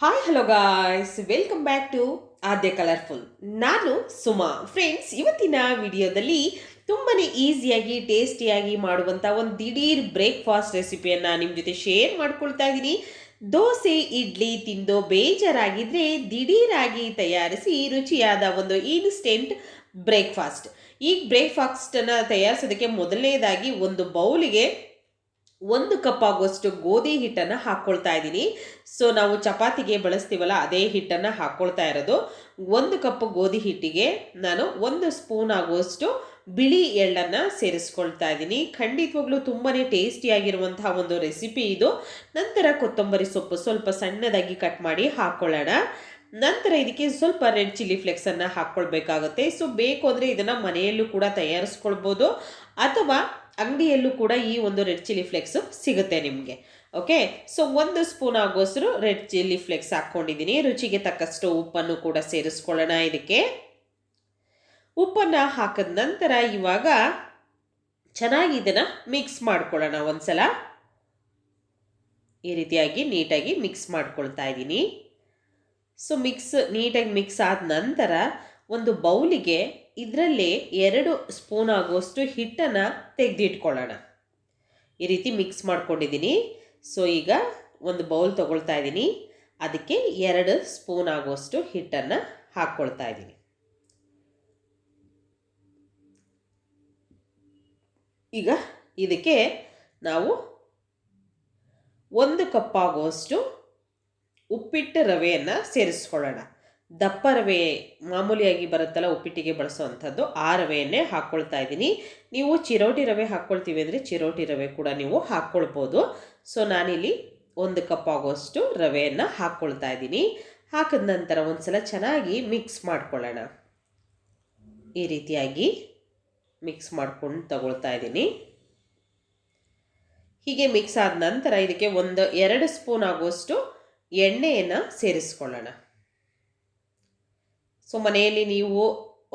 Hi hello guys, welcome back to Aadya colourful. ನಾನು Suma. Friends, ಇವತ್ತಿನ ವಿಡಿಯೋದಲ್ಲಿ ತುಂಬಾ ಈಸಿಯಾಗಿ ಟೇಸ್ಟಿಯಾಗಿ ಮಾಡುವಂಥ ಒಂದು ದಿಢೀರ್ ಬ್ರೇಕ್ಫಾಸ್ಟ್ ರೆಸಿಪಿಯನ್ನು ನಿಮ್ಮ ಜೊತೆ ಶೇರ್ ಮಾಡ್ಕೊಳ್ತಾ ಇದ್ದೀನಿ. ದೋಸೆ ಇಡ್ಲಿ ತಿಂದು ಬೇಜಾರಾಗಿದ್ದರೆ ದಿಢೀರಾಗಿ ತಯಾರಿಸಿ ರುಚಿಯಾದ ಒಂದು ಇನ್ಸ್ಟೆಂಟ್ ಬ್ರೇಕ್ಫಾಸ್ಟ್. ಈ ಬ್ರೇಕ್ಫಾಸ್ಟನ್ನು ತಯಾರಿಸೋದಕ್ಕೆ ಮೊದಲನೇದಾಗಿ ಒಂದು ಬೌಲಿಗೆ 1 ಕಪ್ ಆಗುವಷ್ಟು ಗೋಧಿ ಹಿಟ್ಟನ್ನು ಹಾಕ್ಕೊಳ್ತಾ ಇದ್ದೀನಿ. ಸೊ ನಾವು ಚಪಾತಿಗೆ ಬಳಸ್ತೀವಲ್ಲ, ಅದೇ ಹಿಟ್ಟನ್ನು ಹಾಕ್ಕೊಳ್ತಾ ಇರೋದು. 1 ಕಪ್ ಗೋಧಿ ಹಿಟ್ಟಿಗೆ ನಾನು 1 ಸ್ಪೂನ್ ಆಗುವಷ್ಟು ಬಿಳಿ ಎಳ್ಳನ್ನು ಸೇರಿಸ್ಕೊಳ್ತಾ ಇದ್ದೀನಿ. ಖಂಡಿತವಾಗ್ಲೂ ತುಂಬಾ ಟೇಸ್ಟಿಯಾಗಿರುವಂತಹ ಒಂದು ರೆಸಿಪಿ ಇದು. ನಂತರ ಕೊತ್ತಂಬರಿ ಸೊಪ್ಪು ಸ್ವಲ್ಪ ಸಣ್ಣದಾಗಿ ಕಟ್ ಮಾಡಿ ಹಾಕ್ಕೊಳ್ಳೋಣ. ನಂತರ ಇದಕ್ಕೆ ಸ್ವಲ್ಪ ರೆಡ್ ಚಿಲ್ಲಿ ಫ್ಲೆಕ್ಸನ್ನು ಹಾಕ್ಕೊಳ್ಬೇಕಾಗುತ್ತೆ. ಸೊ ಬೇಕು ಅಂದರೆ ಇದನ್ನು ಮನೆಯಲ್ಲೂ ಕೂಡ ತಯಾರಿಸ್ಕೊಳ್ಬೋದು, ಅಥವಾ ಅಂಗಡಿಯಲ್ಲೂ ಕೂಡ ಈ ಒಂದು ರೆಡ್ ಚಿಲ್ಲಿ ಫ್ಲೆಕ್ಸು ಸಿಗುತ್ತೆ ನಿಮಗೆ. ಓಕೆ, ಸೊ 1 ಸ್ಪೂನ್ ಆಗುವಷ್ಟು ರೆಡ್ ಚಿಲ್ಲಿ ಫ್ಲೆಕ್ಸ್ ಹಾಕ್ಕೊಂಡಿದ್ದೀನಿ. ರುಚಿಗೆ ತಕ್ಕಷ್ಟು ಉಪ್ಪನ್ನು ಕೂಡ ಸೇರಿಸ್ಕೊಳ್ಳೋಣ. ಇದಕ್ಕೆ ಉಪ್ಪನ್ನು ಹಾಕಿದ ನಂತರ ಇವಾಗ ಚೆನ್ನಾಗಿ ಇದನ್ನು ಮಿಕ್ಸ್ ಮಾಡ್ಕೊಳ್ಳೋಣ. ಒಂದ್ಸಲ ಈ ರೀತಿಯಾಗಿ ನೀಟಾಗಿ ಮಿಕ್ಸ್ ಮಾಡ್ಕೊಳ್ತಾ ಇದ್ದೀನಿ. ಸೊ ನೀಟಾಗಿ ಮಿಕ್ಸ್ ಆದ ನಂತರ ಒಂದು ಬೌಲಿಗೆ ಇದರಲ್ಲೇ 2 ಸ್ಪೂನ್ ಆಗುವಷ್ಟು ಹಿಟ್ಟನ್ನು ತೆಗೆದಿಟ್ಕೊಳ್ಳೋಣ. ಈ ರೀತಿ ಮಿಕ್ಸ್ ಮಾಡ್ಕೊಂಡಿದ್ದೀನಿ. ಸೊ ಈಗ ಒಂದು ಬೌಲ್ ತೊಗೊಳ್ತಾ ಇದ್ದೀನಿ. ಅದಕ್ಕೆ 2 ಸ್ಪೂನ್ ಆಗುವಷ್ಟು ಹಿಟ್ಟನ್ನು ಹಾಕ್ಕೊಳ್ತಾ ಇದ್ದೀನಿ. ಈಗ ಇದಕ್ಕೆ ನಾವು 1 ಕಪ್ ಆಗುವಷ್ಟು ಉಪ್ಪಿಟ್ಟು ರವೆಯನ್ನು ಸೇರಿಸ್ಕೊಳ್ಳೋಣ. ದಪ್ಪ ರವೆ ಮಾಮೂಲಿಯಾಗಿ ಬರುತ್ತಲ್ಲ ಉಪ್ಪಿಟ್ಟಿಗೆ ಬಳಸೋವಂಥದ್ದು, ಆ ರವೆಯನ್ನೇ ಹಾಕ್ಕೊಳ್ತಾ ಇದ್ದೀನಿ. ನೀವು ಚಿರೋಟಿ ರವೆ ಹಾಕ್ಕೊಳ್ತೀವಿ ಅಂದರೆ ಚಿರೋಟಿ ರವೆ ಕೂಡ ನೀವು ಹಾಕ್ಕೊಳ್ಬೋದು. ಸೊ ನಾನಿಲ್ಲಿ 1 ಕಪ್ ಆಗುವಷ್ಟು ರವೆಯನ್ನು ಹಾಕ್ಕೊಳ್ತಾ ಇದ್ದೀನಿ. ಹಾಕಿದ ನಂತರ ಒಂದ್ಸಲ ಚೆನ್ನಾಗಿ ಮಿಕ್ಸ್ ಮಾಡ್ಕೊಳ್ಳೋಣ. ಈ ರೀತಿಯಾಗಿ ಮಿಕ್ಸ್ ಮಾಡ್ಕೊಂಡು ತಗೊಳ್ತಾ ಇದ್ದೀನಿ. ಹೀಗೆ ಮಿಕ್ಸ್ ಆದ ನಂತರ ಇದಕ್ಕೆ 2 ಸ್ಪೂನ್ ಆಗುವಷ್ಟು ಎಣ್ಣೆಯನ್ನು ಸೇರಿಸ್ಕೊಳ್ಳೋಣ. ಸೊ ಮನೆಯಲ್ಲಿ ನೀವು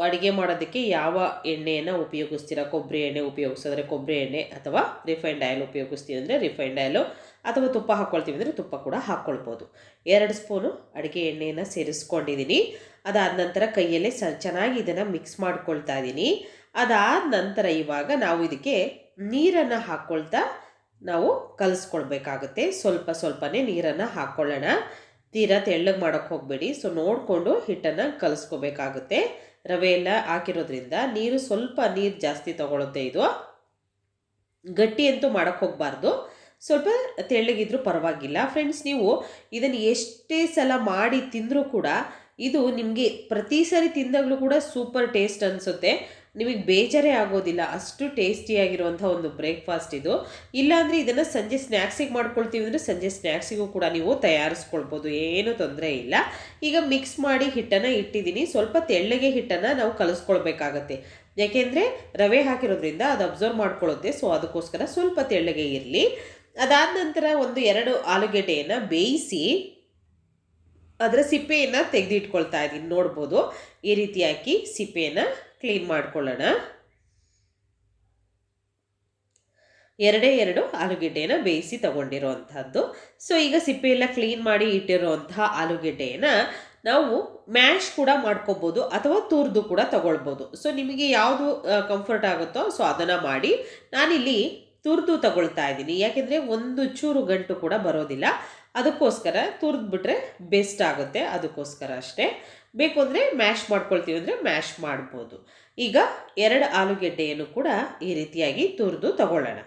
ಅಡುಗೆ ಮಾಡೋದಕ್ಕೆ ಯಾವ ಎಣ್ಣೆಯನ್ನು ಉಪಯೋಗಿಸ್ತೀರಾ, ಕೊಬ್ಬರಿ ಎಣ್ಣೆ ಉಪಯೋಗಿಸಿದ್ರೆ ಕೊಬ್ಬರಿ ಎಣ್ಣೆ, ಅಥವಾ ರಿಫೈನ್ಡ್ ಆಯಿಲ್ ಉಪಯೋಗಿಸ್ತೀವಿ ಅಂದರೆ ರಿಫೈನ್ಡ್ ಆಯಿಲು, ಅಥವಾ ತುಪ್ಪ ಹಾಕ್ಕೊಳ್ತೀವಿ ಅಂದರೆ ತುಪ್ಪ ಕೂಡ ಹಾಕ್ಕೊಳ್ಬೋದು. 2 ಸ್ಪೂನು ಅಡುಗೆ ಎಣ್ಣೆಯನ್ನು ಸೇರಿಸ್ಕೊಂಡಿದ್ದೀನಿ. ಅದಾದ ನಂತರ ಕೈಯಲ್ಲೇ ಚೆನ್ನಾಗಿ ಇದನ್ನು ಮಿಕ್ಸ್ ಮಾಡ್ಕೊಳ್ತಾ ಇದ್ದೀನಿ. ಅದಾದ ನಂತರ ಇವಾಗ ನಾವು ಇದಕ್ಕೆ ನೀರನ್ನು ಹಾಕ್ಕೊಳ್ತಾ ನಾವು ಕಲಿಸ್ಕೊಳ್ಬೇಕಾಗುತ್ತೆ. ಸ್ವಲ್ಪನೇ ನೀರನ್ನು ಹಾಕ್ಕೊಳ್ಳೋಣ. ತೀರಾ ತೆಳ್ಳಗೆ ಮಾಡೋಕ್ಕೆ ಹೋಗಬೇಡಿ. ಸೊ ನೋಡಿಕೊಂಡು ಹಿಟ್ಟನ್ನು ಕಲಿಸ್ಕೋಬೇಕಾಗುತ್ತೆ. ರವೆ ಎಲ್ಲ ಹಾಕಿರೋದ್ರಿಂದ ಸ್ವಲ್ಪ ನೀರು ಜಾಸ್ತಿ ತಗೊಳುತ್ತೆ. ಇದು ಗಟ್ಟಿ ಅಂತೂ ಮಾಡೋಕ್ಕೆ ಹೋಗಬಾರ್ದು, ಸ್ವಲ್ಪ ತೆಳ್ಳಗಿದ್ರೂ ಪರವಾಗಿಲ್ಲ. ಫ್ರೆಂಡ್ಸ್, ನೀವು ಇದನ್ನು ಎಷ್ಟೇ ಸಲ ಮಾಡಿ ತಿಂದರೂ ಕೂಡ ಇದು ನಿಮಗೆ ಪ್ರತಿ ಸಾರಿ ತಿಂದಾಗಲೂ ಕೂಡ ಸೂಪರ್ ಟೇಸ್ಟ್ ಅನಿಸುತ್ತೆ. ನಿಮಗೆ ಬೇಜಾರೇ ಆಗೋದಿಲ್ಲ, ಅಷ್ಟು ಟೇಸ್ಟಿಯಾಗಿರುವಂಥ ಒಂದು ಬ್ರೇಕ್ಫಾಸ್ಟ್ ಇದು. ಇಲ್ಲಾಂದರೆ ಇದನ್ನು ಸಂಜೆ ಸ್ನ್ಯಾಕ್ಸಿಗೆ ಮಾಡ್ಕೊಳ್ತೀವಿ ಅಂದರೆ ಸಂಜೆ ಸ್ನ್ಯಾಕ್ಸಿಗೂ ಕೂಡ ನೀವು ತಯಾರಿಸ್ಕೊಳ್ಬೋದು, ಏನೂ ತೊಂದರೆ ಇಲ್ಲ. ಈಗ ಮಿಕ್ಸ್ ಮಾಡಿ ಹಿಟ್ಟನ್ನು ಇಟ್ಟಿದ್ದೀನಿ. ಸ್ವಲ್ಪ ತೆಳ್ಳಗೆ ಹಿಟ್ಟನ್ನು ನಾವು ಕಲಿಸ್ಕೊಳ್ಬೇಕಾಗತ್ತೆ, ಯಾಕೆಂದರೆ ರವೆ ಹಾಕಿರೋದ್ರಿಂದ ಅದು ಅಬ್ಸರ್ವ್ ಮಾಡ್ಕೊಳ್ಳುತ್ತೆ. ಸೊ ಅದಕ್ಕೋಸ್ಕರ ಸ್ವಲ್ಪ ತೆಳ್ಳಗೆ ಇರಲಿ. ಅದಾದ ನಂತರ 2 ಆಲೂಗೆಡ್ಡೆಯನ್ನು ಬೇಯಿಸಿ ಅದರ ಸಿಪ್ಪೆಯನ್ನು ತೆಗೆದಿಟ್ಕೊಳ್ತಾ ಇದ್ದೀನಿ. ನೋಡ್ಬೋದು, ಈ ರೀತಿಯಾಗಿ ಸಿಪ್ಪೆಯನ್ನು ಕ್ಲೀನ್ ಮಾಡ್ಕೊಳ್ಳೋಣ. 2 ಆಲೂಗೆಡ್ಡೆಯನ್ನು ಬೇಯಿಸಿ ತಗೊಂಡಿರೋವಂಥದ್ದು. ಸೊ ಈಗ ಸಿಪ್ಪೆಯೆಲ್ಲ ಕ್ಲೀನ್ ಮಾಡಿ ಇಟ್ಟಿರೋವಂತಹ ಆಲೂಗೆಡ್ಡೆಯನ್ನು ನಾವು ಮ್ಯಾಶ್ ಕೂಡ ಮಾಡ್ಕೋಬೋದು, ಅಥವಾ ತುರಿದು ಕೂಡ ತಗೊಳ್ಬೋದು. ಸೊ ನಿಮಗೆ ಯಾವುದು ಕಂಫರ್ಟ್ ಆಗುತ್ತೋ ಸೊ ಅದನ್ನು ಮಾಡಿ. ನಾನಿಲ್ಲಿ ತುರಿದು ತಗೊಳ್ತಾ ಇದ್ದೀನಿ, ಯಾಕೆಂದರೆ ಒಂದು ಚೂರು ಗಂಟು ಕೂಡ ಬರೋದಿಲ್ಲ. ಅದಕ್ಕೋಸ್ಕರ ತುರಿದ್ಬಿಟ್ರೆ ಬೆಸ್ಟ್ ಆಗುತ್ತೆ, ಅದಕ್ಕೋಸ್ಕರ ಅಷ್ಟೇ. ಬೇಕು ಅಂದರೆ ಮ್ಯಾಶ್ ಮಾಡ್ಕೊಳ್ತೀವಿ ಅಂದರೆ ಮ್ಯಾಶ್ ಮಾಡ್ಬೋದು. ಈಗ 2 ಆಲೂಗೆಡ್ಡೆಯನ್ನು ಕೂಡ ಈ ರೀತಿಯಾಗಿ ತುರಿದು ತಗೊಳ್ಳೋಣ.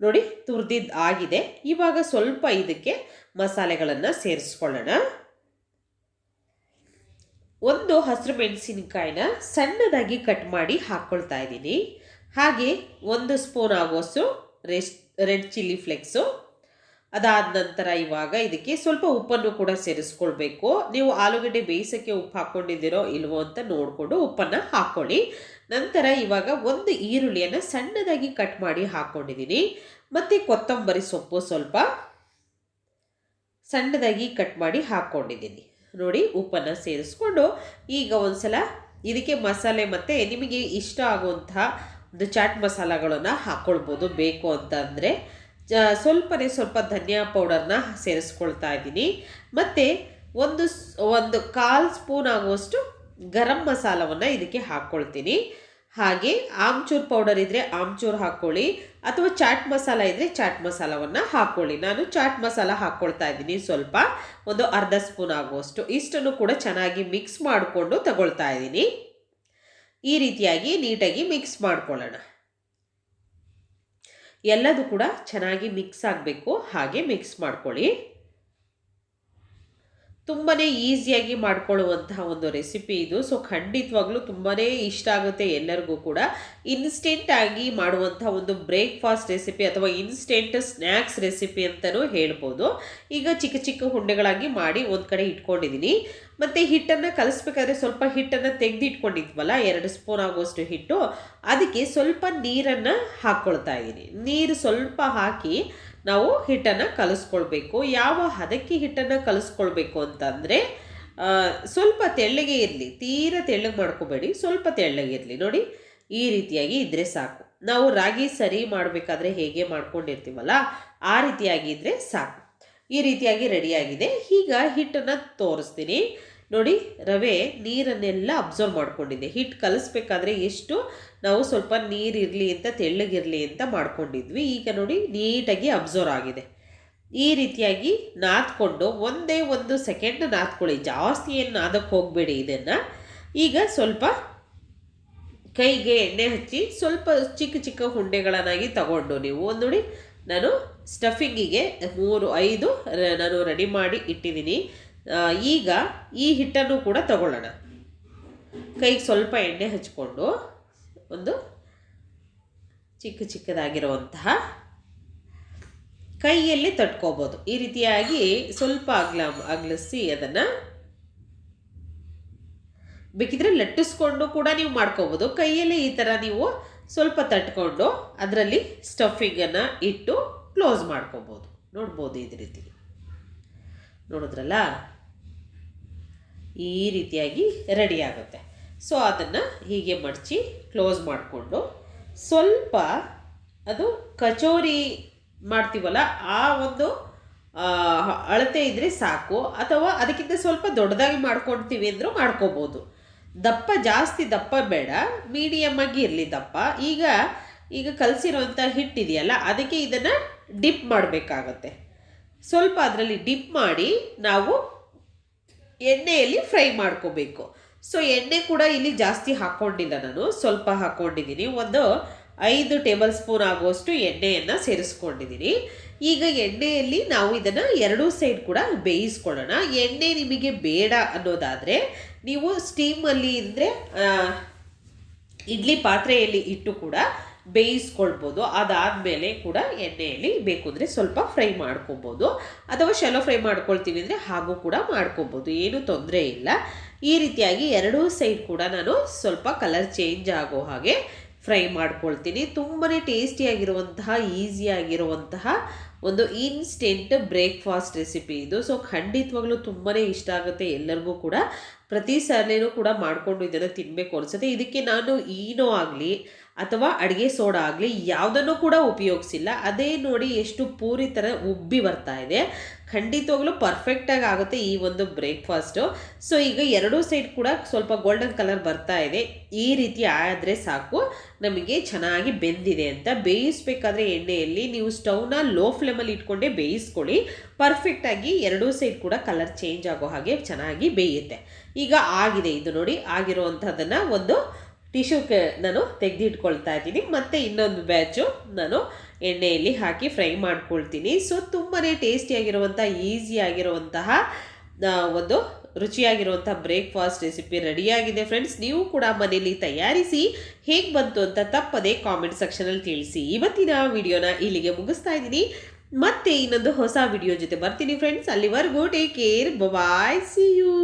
ನೋಡಿ, ತುರಿದಿದ್ದು ಆಗಿದೆ. ಇವಾಗ ಸ್ವಲ್ಪ ಇದಕ್ಕೆ ಮಸಾಲೆಗಳನ್ನು ಸೇರಿಸ್ಕೊಳ್ಳೋಣ. 1 ಹಸಿರು ಮೆಣಸಿನಕಾಯಿನ ಸಣ್ಣದಾಗಿ ಕಟ್ ಮಾಡಿ ಹಾಕ್ಕೊಳ್ತಾ ಇದ್ದೀನಿ. ಹಾಗೆ 1 ಸ್ಪೂನ್ ಆಗುವಷ್ಟು ರೆಡ್ ಚಿಲ್ಲಿ ಫ್ಲೆಕ್ಸು. ಅದಾದ ನಂತರ ಇವಾಗ ಇದಕ್ಕೆ ಸ್ವಲ್ಪ ಉಪ್ಪನ್ನು ಕೂಡ ಸೇರಿಸ್ಕೊಳ್ಬೇಕು. ನೀವು ಆಲೂಗಡ್ಡೆ ಬೇಯಿಸೋಕ್ಕೆ ಉಪ್ಪು ಹಾಕ್ಕೊಂಡಿದ್ದೀರೋ ಇಲ್ವೋ ಅಂತ ನೋಡಿಕೊಂಡು ಉಪ್ಪನ್ನು ಹಾಕ್ಕೊಳ್ಳಿ. ನಂತರ ಇವಾಗ 1 ಈರುಳ್ಳಿಯನ್ನು ಸಣ್ಣದಾಗಿ ಕಟ್ ಮಾಡಿ ಹಾಕ್ಕೊಂಡಿದ್ದೀನಿ. ಮತ್ತು ಕೊತ್ತಂಬರಿ ಸೊಪ್ಪು ಸ್ವಲ್ಪ ಸಣ್ಣದಾಗಿ ಕಟ್ ಮಾಡಿ ಹಾಕ್ಕೊಂಡಿದ್ದೀನಿ. ನೋಡಿ, ಉಪ್ಪನ್ನು ಸೇರಿಸ್ಕೊಂಡು ಈಗ ಒಂದ್ಸಲ ಇದಕ್ಕೆ ಮಸಾಲೆ ಮತ್ತು ನಿಮಗೆ ಇಷ್ಟ ಆಗುವಂತಹ ಒಂದು ಚಾಟ್ ಮಸಾಲಗಳನ್ನು ಹಾಕ್ಕೊಳ್ಬೋದು ಬೇಕು ಅಂತ ಅಂದರೆ. ಸ್ವಲ್ಪ ಧನಿಯಾ ಪೌಡರ್ನ ಸೇರಿಸ್ಕೊಳ್ತಾ ಇದ್ದೀನಿ. ಮತ್ತು ಒಂದು ಕಾಲು ಸ್ಪೂನ್ ಆಗುವಷ್ಟು ಗರಂ ಮಸಾಲವನ್ನು ಇದಕ್ಕೆ ಹಾಕ್ಕೊಳ್ತೀನಿ. ಹಾಗೆ ಆಮ್ಚೂರ್ ಪೌಡರ್ ಇದ್ದರೆ ಆಮ್ಚೂರ್ ಹಾಕ್ಕೊಳ್ಳಿ, ಅಥವಾ ಚಾಟ್ ಮಸಾಲ ಇದ್ದರೆ ಚಾಟ್ ಮಸಾಲವನ್ನು ಹಾಕ್ಕೊಳ್ಳಿ. ನಾನು ಚಾಟ್ ಮಸಾಲ ಹಾಕ್ಕೊಳ್ತಾ ಇದ್ದೀನಿ ಸ್ವಲ್ಪ, ಒಂದು ಅರ್ಧ ಸ್ಪೂನ್ ಆಗುವಷ್ಟು. ಇಷ್ಟನ್ನು ಕೂಡ ಚೆನ್ನಾಗಿ ಮಿಕ್ಸ್ ಮಾಡಿಕೊಂಡು ತಗೊಳ್ತಾ ಇದ್ದೀನಿ. ಈ ರೀತಿಯಾಗಿ ನೀಟಾಗಿ ಮಿಕ್ಸ್ ಮಾಡ್ಕೊಳ್ಳೋಣ. ಎಲ್ಲದೂ ಕೂಡ ಚೆನ್ನಾಗಿ ಮಿಕ್ಸ್ ಆಗಬೇಕು, ಹಾಗೆ ಮಿಕ್ಸ್ ಮಾಡ್ಕೊಳ್ಳಿ. ತುಂಬಾ ಈಸಿಯಾಗಿ ಮಾಡ್ಕೊಳ್ಳುವಂತಹ ಒಂದು ರೆಸಿಪಿ ಇದು. ಸೊ ಖಂಡಿತವಾಗ್ಲೂ ತುಂಬಾ ಇಷ್ಟ ಆಗುತ್ತೆ ಎಲ್ಲರಿಗೂ ಕೂಡ. ಇನ್ಸ್ಟೆಂಟಾಗಿ ಮಾಡುವಂಥ ಒಂದು ಬ್ರೇಕ್ಫಾಸ್ಟ್ ರೆಸಿಪಿ ಅಥವಾ ಇನ್ಸ್ಟೆಂಟ್ ಸ್ನ್ಯಾಕ್ಸ್ ರೆಸಿಪಿ ಅಂತಲೂ ಹೇಳ್ಬೋದು. ಈಗ ಚಿಕ್ಕ ಚಿಕ್ಕ ಉಂಡೆಗಳಾಗಿ ಮಾಡಿ ಒಂದು ಕಡೆ ಇಟ್ಕೊಂಡಿದ್ದೀನಿ. ಮತ್ತು ಹಿಟ್ಟನ್ನು ಕಲಿಸ್ಬೇಕಾದ್ರೆ ಸ್ವಲ್ಪ ಹಿಟ್ಟನ್ನು ತೆಗೆದಿಟ್ಕೊಂಡಿದ್ವಲ್ಲ, 2 ಸ್ಪೂನ್ ಆಗುವಷ್ಟು ಹಿಟ್ಟು, ಅದಕ್ಕೆ ಸ್ವಲ್ಪ ನೀರನ್ನು ಹಾಕ್ಕೊಳ್ತಾ ಇದ್ದೀನಿ. ನೀರು ಸ್ವಲ್ಪ ಹಾಕಿ ನಾವು ಹಿಟ್ಟನ್ನು ಕಲಿಸ್ಕೊಳ್ಬೇಕು. ಯಾವ ಹದಕ್ಕೆ ಹಿಟ್ಟನ್ನು ಕಲಿಸ್ಕೊಳ್ಬೇಕು ಅಂತಂದರೆ, ಸ್ವಲ್ಪ ತೆಳ್ಳಗೆ ಇರಲಿ, ತೀರ ತೆಳ್ಳಗೆ ಮಾಡ್ಕೋಬೇಡಿ, ಸ್ವಲ್ಪ ತೆಳ್ಳಗೆ ಇರಲಿ. ನೋಡಿ, ಈ ರೀತಿಯಾಗಿ ಇದ್ದರೆ ಸಾಕು. ನಾವು ರಾಗಿ ಸರಿ ಮಾಡಬೇಕಾದ್ರೆ ಹೇಗೆ ಮಾಡ್ಕೊಂಡಿರ್ತೀವಲ್ಲ, ಆ ರೀತಿಯಾಗಿ ಇದ್ದರೆ ಸಾಕು. ಈ ರೀತಿಯಾಗಿ ರೆಡಿಯಾಗಿದೆ. ಈಗ ಹಿಟ್ಟನ್ನು ತೋರಿಸ್ತೀನಿ. ನೋಡಿ, ರವೆ ನೀರನ್ನೆಲ್ಲ ಅಬ್ಸರ್ವ್ ಮಾಡ್ಕೊಂಡಿದ್ದೆ. ಹಿಟ್ಟು ಕಲಿಸ್ಬೇಕಾದ್ರೆ ಎಷ್ಟು ನಾವು ಸ್ವಲ್ಪ ನೀರಿರಲಿ ಅಂತ, ತೆಳ್ಳಗಿರಲಿ ಅಂತ ಮಾಡ್ಕೊಂಡಿದ್ವಿ. ಈಗ ನೋಡಿ ನೀಟಾಗಿ ಅಬ್ಸರ್ವ್ ಆಗಿದೆ. ಈ ರೀತಿಯಾಗಿ ನಾದ್ಕೊಂಡು ಒಂದೇ 1 ಸೆಕೆಂಡ್ ನಾದ್ಕೊಳ್ಳಿ, ಜಾಸ್ತಿ ಏನು ನಾದಕ್ಕೆ ಹೋಗಬೇಡಿ ಇದನ್ನು. ಈಗ ಸ್ವಲ್ಪ ಕೈಗೆ ಎಣ್ಣೆ ಹಚ್ಚಿ ಸ್ವಲ್ಪ ಚಿಕ್ಕ ಚಿಕ್ಕ ಉಂಡೆಗಳನ್ನಾಗಿ ತಗೊಂಡು ನೀವು ನೋಡಿ, ನಾನು ಸ್ಟಫಿಂಗಿಗೆ 3-5 ನಾನು ರೆಡಿ ಮಾಡಿ ಇಟ್ಟಿದ್ದೀನಿ. ಈಗ ಈ ಹಿಟ್ಟನ್ನು ಕೂಡ ತಗೊಳ್ಳೋಣ. ಕೈಗೆ ಸ್ವಲ್ಪ ಎಣ್ಣೆ ಹಚ್ಕೊಂಡು ಒಂದು ಚಿಕ್ಕದಾಗಿರುವಂತಹ, ಕೈಯಲ್ಲಿ ತಟ್ಕೋಬೋದು. ಈ ರೀತಿಯಾಗಿ ಸ್ವಲ್ಪ ಅಗಲಿಸಿ ಅದನ್ನು ಬೇಕಿದ್ರೆ ಲಟ್ಟಿಸ್ಕೊಂಡು ಕೂಡ ನೀವು ಮಾಡ್ಕೋಬೋದು. ಕೈಯಲ್ಲಿ ಈ ಥರ ನೀವು ಸ್ವಲ್ಪ ತಟ್ಕೊಂಡು ಅದರಲ್ಲಿ ಸ್ಟಫಿಂಗನ್ನು ಇಟ್ಟು ಕ್ಲೋಸ್ ಮಾಡ್ಕೋಬೋದು. ನೋಡ್ಬೋದು, ಈ ರೀತಿ ನೋಡಿದ್ರಲ್ಲ, ಈ ರೀತಿಯಾಗಿ ರೆಡಿ ಆಗುತ್ತೆ. ಸೊ ಅದನ್ನು ಹೀಗೆ ಮಡಚಿ ಕ್ಲೋಸ್ ಮಾಡಿಕೊಂಡು, ಸ್ವಲ್ಪ ಅದು ಕಚೋರಿ ಮಾಡ್ತೀವಲ್ಲ ಆ ಒಂದು ಅಳತೆ ಇದ್ದರೆ ಸಾಕು, ಅಥವಾ ಅದಕ್ಕಿಂತ ಸ್ವಲ್ಪ ದೊಡ್ಡದಾಗಿ ಮಾಡ್ಕೊಳ್ತೀವಿ ಅಂದರೂ ಮಾಡ್ಕೋಬೋದು. ಜಾಸ್ತಿ ದಪ್ಪ ಬೇಡ, ಮೀಡಿಯಮ್ ಆಗಿ ಇರಲಿ ದಪ್ಪ. ಈಗ ಕಲಸಿರುವಂಥ ಹಿಟ್ಟಿದೆಯಲ್ಲ, ಅದಕ್ಕೆ ಇದನ್ನು ಡಿಪ್ ಮಾಡಬೇಕಾಗತ್ತೆ. ಸ್ವಲ್ಪ ಅದರಲ್ಲಿ ಡಿಪ್ ಮಾಡಿ ನಾವು ಎಣ್ಣೆಯಲ್ಲಿ ಫ್ರೈ ಮಾಡ್ಕೋಬೇಕು. ಸೊ ಎಣ್ಣೆ ಕೂಡ ಇಲ್ಲಿ ಜಾಸ್ತಿ ಹಾಕ್ಕೊಂಡಿಲ್ಲ, ನಾನು ಸ್ವಲ್ಪ ಹಾಕ್ಕೊಂಡಿದ್ದೀನಿ. ಒಂದು 5 ಟೇಬಲ್ ಸ್ಪೂನ್ ಆಗುವಷ್ಟು ಎಣ್ಣೆಯನ್ನು ಸೇರಿಸ್ಕೊಂಡಿದ್ದೀನಿ. ಈಗ ಎಣ್ಣೆಯಲ್ಲಿ ನಾವು ಇದನ್ನು 2 ಸೈಡ್ ಕೂಡ ಬೇಯಿಸ್ಕೊಳ್ಳೋಣ. ಎಣ್ಣೆ ನಿಮಗೆ ಬೇಡ ಅನ್ನೋದಾದರೆ ನೀವು ಸ್ಟೀಮಲ್ಲಿ ಇದ್ದರೆ ಇಡ್ಲಿ ಪಾತ್ರೆಯಲ್ಲಿ ಇಟ್ಟು ಕೂಡ ಬೇಯಿಸ್ಕೊಳ್ಬೋದು. ಅದಾದಮೇಲೆ ಕೂಡ ಎಣ್ಣೆಯಲ್ಲಿ ಬೇಕು ಅಂದರೆ ಸ್ವಲ್ಪ ಫ್ರೈ ಮಾಡ್ಕೊಬೋದು, ಅಥವಾ ಶೆಲೋ ಫ್ರೈ ಮಾಡ್ಕೊಳ್ತೀವಿ ಅಂದರೆ ಹಾಗೂ ಕೂಡ ಮಾಡ್ಕೊಬೋದು, ಏನೂ ತೊಂದರೆ ಇಲ್ಲ. ಈ ರೀತಿಯಾಗಿ 2 ಸೈಡ್ ಕೂಡ ನಾನು ಸ್ವಲ್ಪ ಕಲರ್ ಚೇಂಜ್ ಆಗೋ ಹಾಗೆ ಫ್ರೈ ಮಾಡ್ಕೊಳ್ತೀನಿ. ತುಂಬಾ ಟೇಸ್ಟಿಯಾಗಿರುವಂತಹ, ಈಸಿಯಾಗಿರುವಂತಹ ಒಂದು ಇನ್ಸ್ಟೆಂಟ್ ಬ್ರೇಕ್ಫಾಸ್ಟ್ ರೆಸಿಪಿ ಇದು. ಸೊ ಖಂಡಿತವಾಗ್ಲೂ ತುಂಬಾ ಇಷ್ಟ ಆಗುತ್ತೆ ಎಲ್ಲರಿಗೂ ಕೂಡ. ಪ್ರತಿ ಸಲನೂ ಕೂಡ ಮಾಡಿಕೊಂಡು ಇದನ್ನು ತಿನ್ನಬೇಕು ಅನಿಸುತ್ತೆ. ಇದಕ್ಕೆ ನಾನು ಈನೋ ಆಗಲಿ ಅಥವಾ ಅಡುಗೆ ಸೋಡಾ ಆಗಲಿ ಯಾವುದನ್ನು ಕೂಡ ಉಪಯೋಗಿಸಿಲ್ಲ. ಅದೇ ನೋಡಿ ಎಷ್ಟು ಪೂರಿ ಥರ ಉಬ್ಬಿ ಬರ್ತಾ ಇದೆ. ಖಂಡಿತವಾಗ್ಲೂ ಪರ್ಫೆಕ್ಟಾಗಿ ಆಗುತ್ತೆ ಈ ಒಂದು ಬ್ರೇಕ್ಫಾಸ್ಟು. ಸೊ ಈಗ 2 ಸೈಡ್ ಕೂಡ ಸ್ವಲ್ಪ ಗೋಲ್ಡನ್ ಕಲರ್ ಬರ್ತಾ ಇದೆ. ಈ ರೀತಿ ಆದರೆ ಸಾಕು, ನಮಗೆ ಚೆನ್ನಾಗಿ ಬೆಂದಿದೆ ಅಂತ. ಬೇಯಿಸಬೇಕಾದ್ರೆ ಎಣ್ಣೆಯಲ್ಲಿ ನೀವು ಸ್ಟವ್ನ ಲೋ ಫ್ಲೇಮಲ್ಲಿ ಇಟ್ಕೊಂಡೇ ಬೇಯಿಸ್ಕೊಳ್ಳಿ. ಪರ್ಫೆಕ್ಟಾಗಿ 2 ಸೈಡ್ ಕೂಡ ಕಲರ್ ಚೇಂಜ್ ಆಗೋ ಹಾಗೆ ಚೆನ್ನಾಗಿ ಬೇಯುತ್ತೆ. ಈಗ ಆಗಿದೆ ಇದು ನೋಡಿ. ಆಗಿರುವಂಥದ್ದನ್ನು ಒಂದು ಟಿಶ್ಯೂಗೆ ನಾನು ತೆಗೆದಿಟ್ಕೊಳ್ತಾ ಇದ್ದೀನಿ. ಮತ್ತು ಇನ್ನೊಂದು ಬ್ಯಾಚು ನಾನು ಎಣ್ಣೆಯಲ್ಲಿ ಹಾಕಿ ಫ್ರೈ ಮಾಡ್ಕೊಳ್ತೀನಿ. ಸೊ ತುಂಬಾ ಟೇಸ್ಟಿಯಾಗಿರುವಂಥ, ಈಸಿಯಾಗಿರುವಂತಹ ಒಂದು ರುಚಿಯಾಗಿರುವಂಥ ಬ್ರೇಕ್ಫಾಸ್ಟ್ ರೆಸಿಪಿ ರೆಡಿಯಾಗಿದೆ ಫ್ರೆಂಡ್ಸ್. ನೀವು ಕೂಡ ಮನೇಲಿ ತಯಾರಿಸಿ ಹೇಗೆ ಬಂತು ಅಂತ ತಪ್ಪದೆ ಕಾಮೆಂಟ್ ಸೆಕ್ಷನಲ್ಲಿ ತಿಳಿಸಿ. ಇವತ್ತಿನ ವಿಡಿಯೋನ ಇಲ್ಲಿಗೆ ಮುಗಿಸ್ತಾ ಇದ್ದೀನಿ. ಮತ್ತೆ ಇನ್ನೊಂದು ಹೊಸ ವಿಡಿಯೋ ಜೊತೆ ಬರ್ತೀನಿ ಫ್ರೆಂಡ್ಸ್. ಅಲ್ಲಿವರೆಗೂ take care, bye, see you.